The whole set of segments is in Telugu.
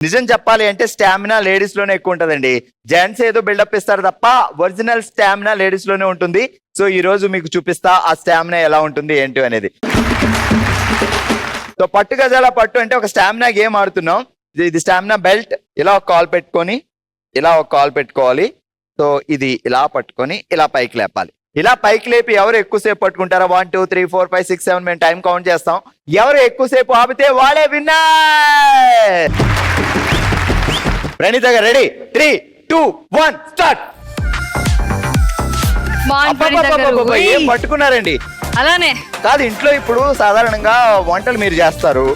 నిజం చెప్పాలి అంటే స్టామినా లేడీస్ లోనే ఎక్కువ ఉంటదండి. జెంట్స్ ఏదో బిల్డప్ ఇస్తారు తప్ప ఒరిజినల్ స్టామినా లేడీస్ లోనే ఉంటుంది. సో ఈ రోజు మీకు చూపిస్తా ఆ స్టామినా ఎలా ఉంటుంది ఏంటి అనేది. సో పట్టు గజాల పట్టు అంటే ఒక స్టామినా గేమ్ ఆడుతున్నాం. ఇది స్టామినా బెల్ట్. ఇలా ఒక కాల్ పెట్టుకొని ఇలా ఒక కాల్ పెట్టుకోవాలి. సో ఇది ఇలా పట్టుకొని ఇలా పైకి లేపాలి. ఇలా పైకి లేపి ఎవరు ఎక్కువసేపు పట్టుకుంటారో 1 2 3 4 5 6 7 మేము టైం కౌంట్ చేస్తాం. ఎవరు ఎక్కువసేపు ఆపితే వాడే విన్నర్. ప్రణీత గారు రెడీ? 3 2 1 స్టార్ట్. ఏం పట్టుకున్నారండి? అలానే కాదు, ఇంట్లో ఇప్పుడు సాధారణంగా వంటలు మీరు చేస్తారు.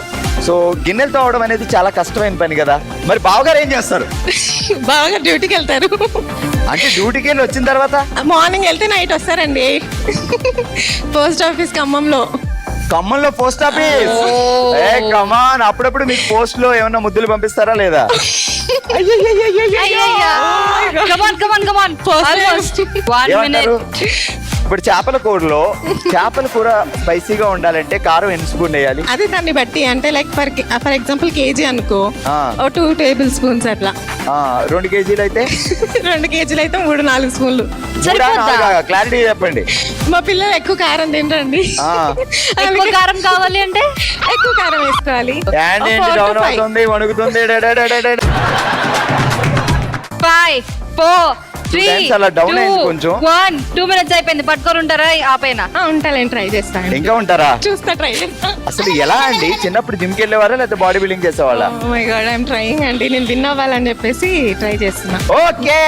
సో గిన్నెలు తోవడం అనేది చాలా కష్టమైన పని కదా. మరి బావగారు ఏం చేస్తారు? బాగా డ్యూటీకి వెళ్తారు. అంటే డ్యూటీకి వెళ్ళి వచ్చిన తర్వాత మార్నింగ్ వెళ్తే నైట్ వస్తారండి. పోస్ట్ ఆఫీస్ ఖమ్మంలో పోస్ట్ ఆఫీస్. ఏ కమాన్, అప్పుడప్పుడు మీకు పోస్ట్ లో ఏమన్నా ముద్దులు పంపిస్తారా లేదా? ఏమంటారు? ఇప్పుడు చేపల కూరలో చేపల కూర స్పైసీగా ఉండాలంటే కారం ఎన్ని స్పూన్ వేయాలి? అదే దాన్ని బట్టి, అంటే లైక్ ఫర్ ఎగ్జాంపుల్ కేజీ అనుకో 2 టేబుల్ స్పూన్స్ అట్లా. 2 కేజీలు అయితే 2 కేజీలు అయితే 3-4 స్పూన్లు. క్లారిటీ చెప్పండి. మా పిల్లలు ఎక్కువ కారం తినరండి. ఎక్కువ కారం కావాలి అంటే ఎక్కువ కారం వేసుకోవాలి. డౌన్ అవుతుంది, వణుకుతుంది. 5 4 3 అలా డౌన్ అయింది కొంచెం. 1 2 మినిట్స్ అయిపోయింది. పట్టుకొని ఉంటారా? ఆపైనా ఉంటాను, ట్రై చేస్తాను. ఇంకా ఉంటారా? చూస్తా, ట్రై చేస్తా. అసలు ఎలా అండి? చిన్నప్పుడు జిమ్ కి వెళ్ళేవారా లేకపోతే బాడీ బిల్డింగ్ చేసేవాళ్ళ? Oh my god, I'm trying అండి. నేను విన్ అవ్వాలని చెప్పేసి ట్రై చేస్తున్నా. Okay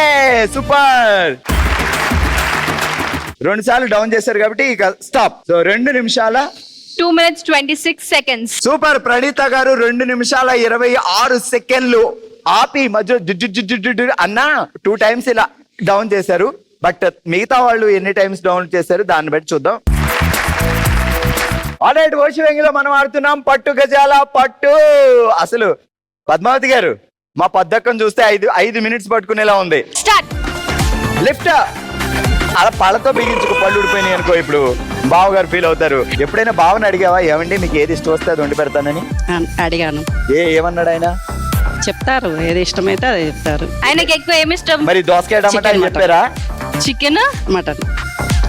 super. 2 సార్లు డౌన్ చేశారు కాబట్టి ఇక స్టాప్. సో 2 నిమిషాల 2 minutes 26 seconds. సూపర్. ప్రణీత గారు 2 నిమిషాల 26 సెకండ్లు ఆపి మధ్య అన్న 2 టైమ్స్ ఇలా డౌన్ చేశారు. బట్ మిగతా వాళ్ళు ఎన్ని టైమ్స్ డౌన్ చేశారు దాన్ని బట్టి చూద్దాం. ఆల్రైట్, ఓషివెంగిలో మనం ఆడుతున్నాం పట్టు గజాల పట్టు. అసలు పద్మావతి గారు, మా పద్దక్కను చూస్తే 5 మినిట్స్ పట్టుకునేలా ఉంది. స్టార్ట్. లిఫ్ట్. అలా పళ్ళతో బిగించుకో, పళ్ళు ఊడిపోయినాయి అనుకో. ఇప్పుడు బావగారు ఫీల్ అవుతారు. ఎప్పుడైనా బావని అడిగావా ఏమండి మీకు ఏది ఇష్టం వస్తే అది వండి పెడతానని? అడిగాను. ఏమన్నాడు ఆయన? చెప్తారు, ఏది ఇష్టమైతే అది చెప్తారు. ఆయనకి ఎక్కువ ఏమి ఇష్టం? మరి దోసకాయ టమాటా అని చెప్పారా? Chicken mutton.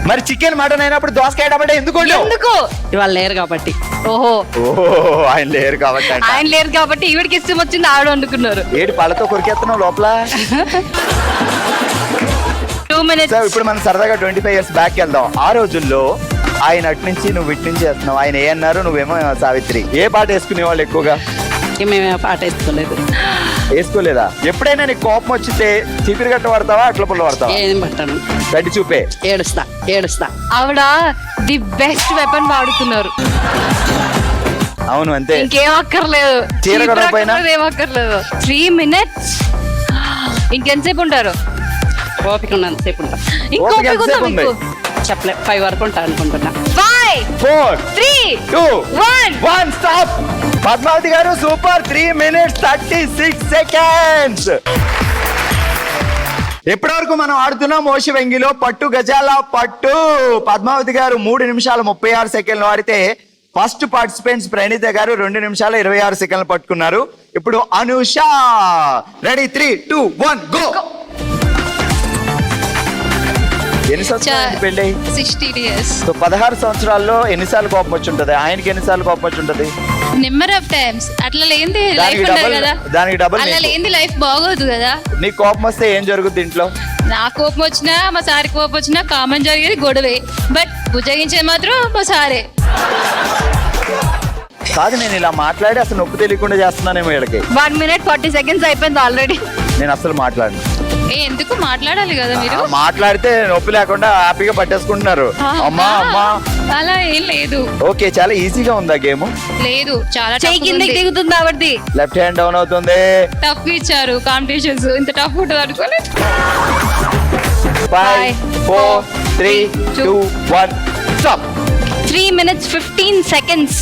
మరి చికెన్ మటన్ అయినప్పుడు దోసకాయ టమాటా ఎందుకు? ఇవాళ లేరు కాబట్టి. ఓహో, ఆయన లేరు కాబట్టి. ఆయన లేరు కాబట్టి ఈవిడికి ఇష్టం వచ్చింది ఆవిడ వండుకున్నారు. ఏడు పళ్ళతో కొరికేస్తున్నావు లోపల. 2 minutes. ఇప్పుడు మనం సరదాగా 25 years బ్యాక్ వెళ్దాం. ఆ రోజుల్లో ఆయన అటు నుంచి నువ్వు ఇటు నుంచి చేస్తున్నావు. ఆయన ఏ అన్నారు, నువ్వేమో సావిత్రి. ఏ పాట వేసుకునేవాళ్ళు ఎక్కువగా? మేమే పాట వేసుకోలేదా? ఎప్పుడైనా నీకు కోపం వచ్చితే చీపిరి గట్ట వాడతావా, అట్ల పుల్ల వాడతావా? ఏం పట్టాను, గడ్డి చూపే. ఏడుస్తా. ఆవిడ ది బెస్ట్ వెపన్ వాడుతున్నారు. అవును, అంతే. ఇంకేం అక్కర్లేదు. చీర కట్టకపోయినా ఏం అక్కర్లేదు. 3 minutes. ఇంకెంతసేపు ఉంటారు? ఓపిక ఉన్నంతసేపు ఉంటా. ఇంకోపిక ఉందా మీకు? చెప్పలే, 5 వరకు ఉంటా అనుకుంటున్నా. 5 4 3 2 1 స్టాప్. పద్మావతి గారు సూపర్. 3 minutes 36 seconds. ఎప్పటి వరకు మనం ఆడుతున్నాం ఓషివెంగిలో పట్టు గజాల పట్టు. పద్మావతి గారు 3 నిమిషాల 36 సెకండ్లు ఆడితే ఫస్ట్ పార్టిసిపెంట్స్ ప్రణీత గారు 2 నిమిషాల 26 సెకండ్లు పట్టుకున్నారు. ఇప్పుడు అనుష. రెడీ? 3 2 1 గో. ఎన్ని సంవత్సరాలు పెళ్ళి? 60 years. సో 16 సంవత్సరాల్లో ఎన్నిసార్లు కోపం వచ్చి ఉంటది? ఆయనకి ఎన్నిసార్లు కోపం వచ్చి ఉంటది? Number of times. అట్లా లేనిది లైఫ్ ఉండదు కదా. దానికి డబుల్. అట్లా లేనిది లైఫ్ బాగోదు కదా. నీ కోపం వస్తే ఏం జరుగుద్ది ఇంట్లో? నా కోపం వచ్చినా మా సారి కోపం వచ్చినా కామన్ జరిగేది గొడవే. బట్ బుజ్జగించేది మాత్రం మా సారే. కాదు, నేను ఇలా మాట్లాడి అసలు నొప్పి తెలియకుండా చేస్తున్నానేమో వీళ్ళకి. 1 minute 40 seconds అయిపోయింది ఆల్రెడీ. నేను అసలు మాట్లాడను. ఎందుకు మాట్లాడాలి కదా మీరు? మాట్లాడితే నొప్పి లేకుండా హ్యాపీగా పట్టేసుకుంటున్నారు. అమ్మా అమ్మా అలా ఏం లేదు. ఓకే, చాలా ఈజీగా ఉందా గేమ్? లేదు, చాలా చెయ్యి కిందకి దిగుతుంది ఆవిడది. లెఫ్ట్ హ్యాండ్ డౌన్ అవుతుంది. టఫ్ ఇచ్చారు కాంపిటీషన్స్. ఇంత టఫ్ ఉంటుంది అనుకోలేదు. 5 4 3 2 1 స్టాప్. 3 minutes 15 seconds.